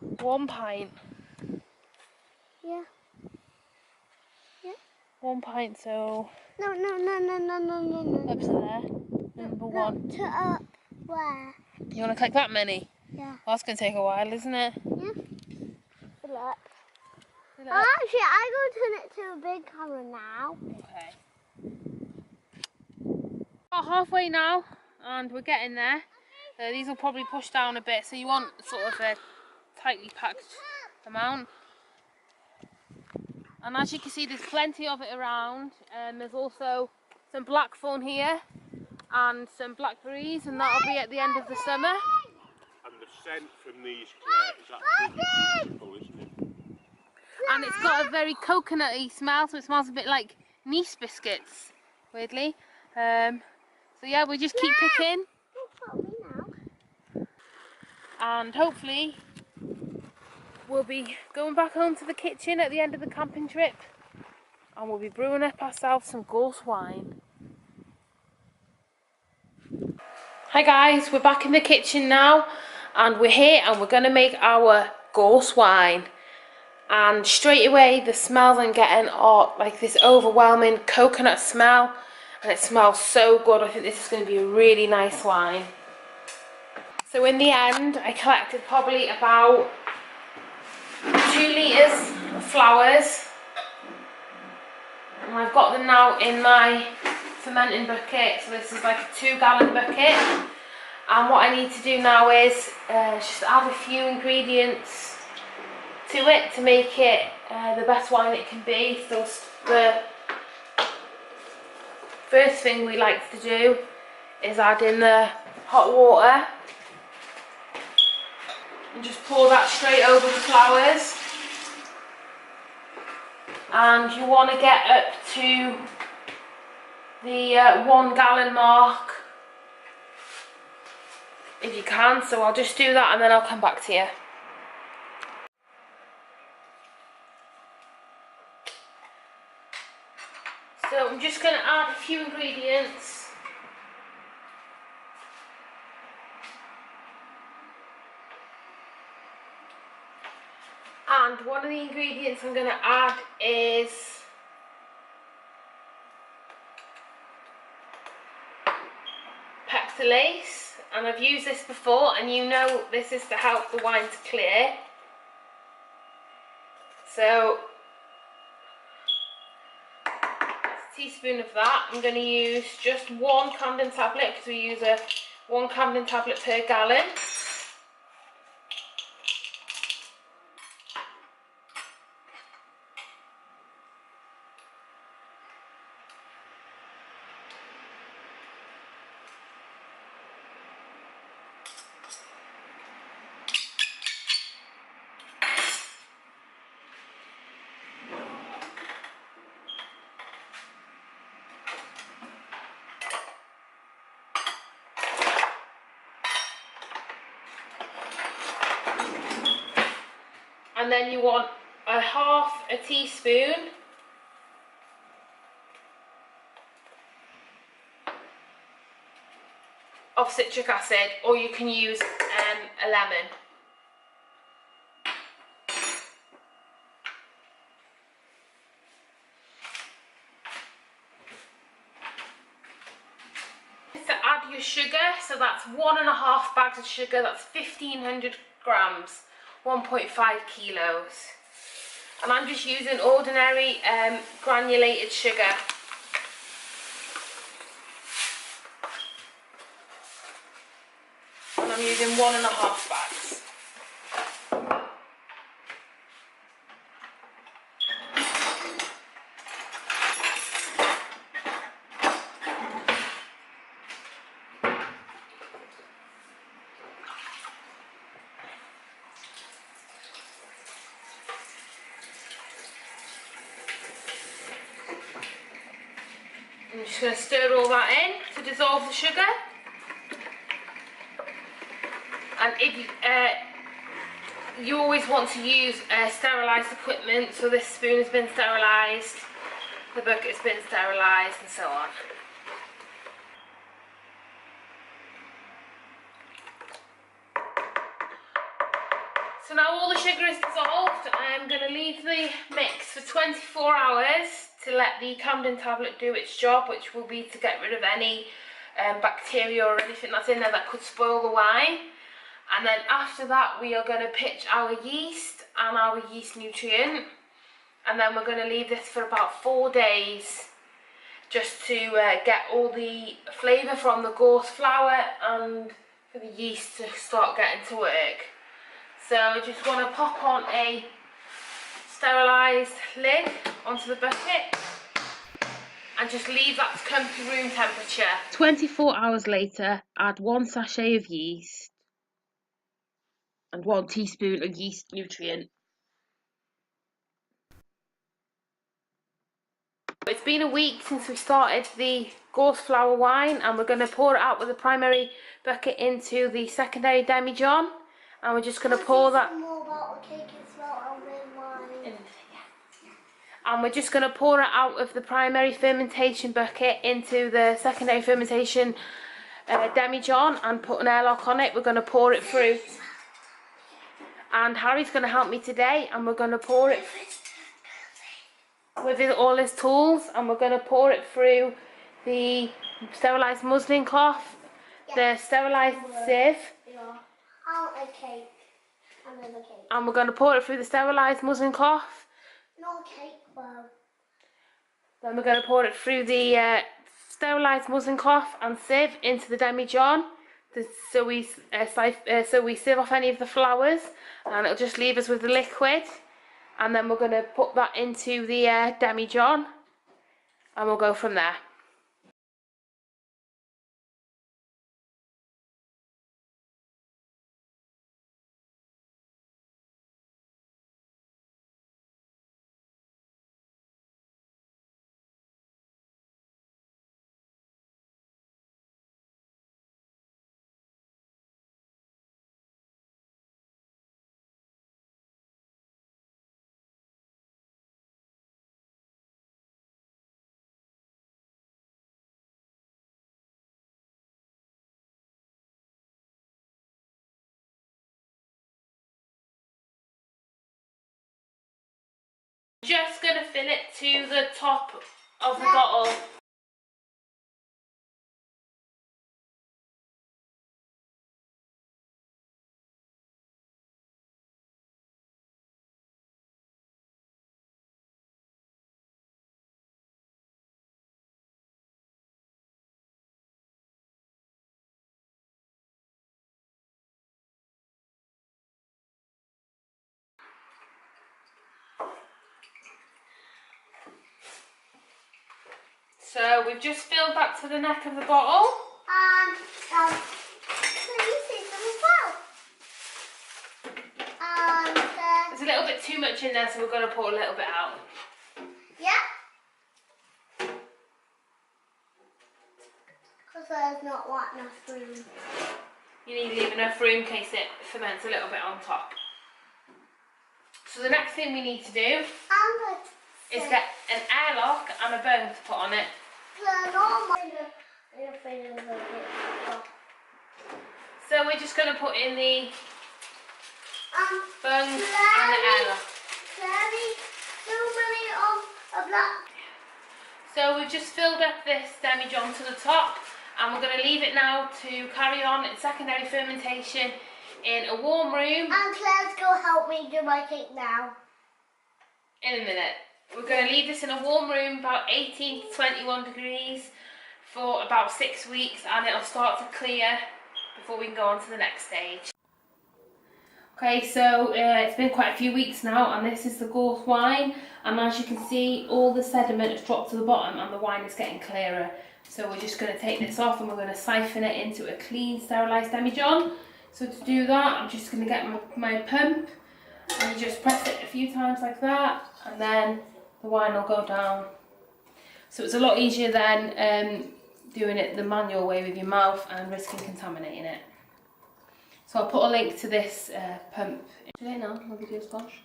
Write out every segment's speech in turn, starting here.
1 pint. Yeah. Yeah. 1 pint, so... No. Up to there. Number 1. To up where? You want to collect that many? Yeah. Well, that's going to take a while, isn't it? Yeah. Good luck. Good luck. Oh, actually, I'm going to turn it to a big camera now. Okay. About halfway now, and we're getting there. These will probably push down a bit, so you want sort of a tightly packed amount. And as you can see, there's plenty of it around. There's also some blackthorn here and some blackberries, and that'll be at the end of the summer. And the scent from these, Claire, is absolutely beautiful, isn't it? And it's got a very coconutty smell, so it smells a bit like yeast biscuits, weirdly. So yeah, we just keep picking. And hopefully we'll be going back home to the kitchen at the end of the camping trip, and we'll be brewing up ourselves some Gorse wine. Hi guys, we're back in the kitchen now, and we're here and we're going to make our Gorse wine. And straight away the smells I'm getting are like this overwhelming coconut smell, and it smells so good. I think this is going to be a really nice wine. So in the end I collected probably about 2 litres of flowers, and I've got them now in my fermenting bucket. So this is like a 2-gallon bucket, and what I need to do now is just add a few ingredients to it to make it the best wine it can be. So the first thing we like to do is add in the hot water and just pour that straight over the flowers. And you want to get up to the 1 gallon mark if you can. So I'll just do that and then I'll come back to you. So I'm just going to add a few ingredients. And one of the ingredients I'm going to add is pectolase, and I've used this before, and you know this is to help the wine to clear. So a teaspoon of that. I'm going to use just 1 Camden tablet, because we use a 1 Camden tablet per gallon. And then you want a half a teaspoon of citric acid, or you can use a lemon. To add your sugar, so that's 1.5 bags of sugar, that's 1500 grams. 1.5 kilos, and I'm just using ordinary granulated sugar. And I'm using 1.5 bags. I'm just going to stir all that in to dissolve the sugar. And if you always want to use sterilised equipment, so this spoon has been sterilised, the bucket's been sterilised, and so on. So now all the sugar is dissolved, I'm going to leave the mix for 24 hours to let the Camden tablet do its job, which will be to get rid of any bacteria or anything that's in there that could spoil the wine. And then after that we are going to pitch our yeast and our yeast nutrient, and then we're going to leave this for about 4 days just to get all the flavour from the gorse flower and for the yeast to start getting to work. So I just want to pop on a sterilised lid onto the bucket and just leave that to come to room temperature. 24 hours later, add 1 sachet of yeast and 1 teaspoon of yeast nutrient. It's been a week since we started the gorse flower wine, and we're going to pour it out with the primary bucket into the secondary demijohn, and we're just going to pour that. And we're just going to pour it out of the primary fermentation bucket into the secondary fermentation demijohn and put an airlock on it. We're going to pour it through, and Harry's going to help me today, and we're going to pour it with all his tools, and we're going to pour it through the sterilised muslin cloth, the sterilised sieve, and we're going to pour it through the sterilised muslin cloth. Then we're going to pour it through the sterilised muslin cloth and sieve into the demijohn, so we sieve off any of the flowers, and it'll just leave us with the liquid. And then we're going to put that into the demijohn, and we'll go from there. Just going to fill it to the top of the bottle. So we've just filled that to the neck of the bottle. So you see some as well. There's a little bit too much in there, so we're going to pour a little bit out. Yeah. Because there's not enough room. You need to leave enough room in case it ferments a little bit on top. So the next thing we need to do is get an airlock and a bone to put on it. So we're just going to put in the bone and the airlock. So we've just filled up this demijohn to the top, and we're going to leave it now to carry on its secondary fermentation in a warm room. And Claire's go help me do my cake now. In a minute. We're going to leave this in a warm room, about 18 to 21 degrees, for about 6 weeks, and it'll start to clear before we can go on to the next stage. Okay, so it's been quite a few weeks now, and this is the gorse wine, and as you can see, all the sediment has dropped to the bottom and the wine is getting clearer. So we're just going to take this off and we're going to siphon it into a clean, sterilised demijohn. So to do that, I'm just going to get my pump, and you just press it a few times like that, and then the wine will go down. So it's a lot easier than doing it the manual way with your mouth and risking contaminating it. So I'll put a link to this pump. Today now, my video's gosh.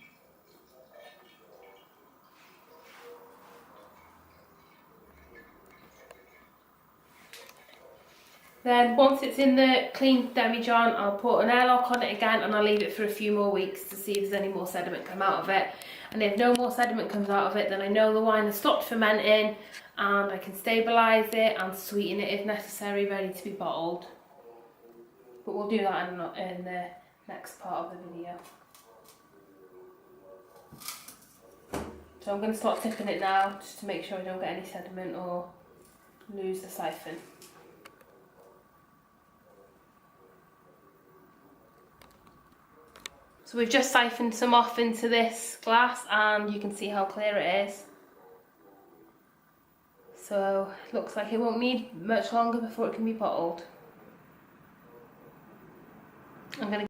Then once it's in the clean demijohn, I'll put an airlock on it again and I'll leave it for a few more weeks to see if there's any more sediment come out of it. And if no more sediment comes out of it, then I know the wine has stopped fermenting and I can stabilise it and sweeten it if necessary, ready to be bottled. But we'll do that in the next part of the video. So I'm going to start tipping it now, just to make sure I don't get any sediment or lose the siphon. So we've just siphoned some off into this glass and you can see how clear it is. So it looks like it won't need much longer before it can be bottled. I'm going to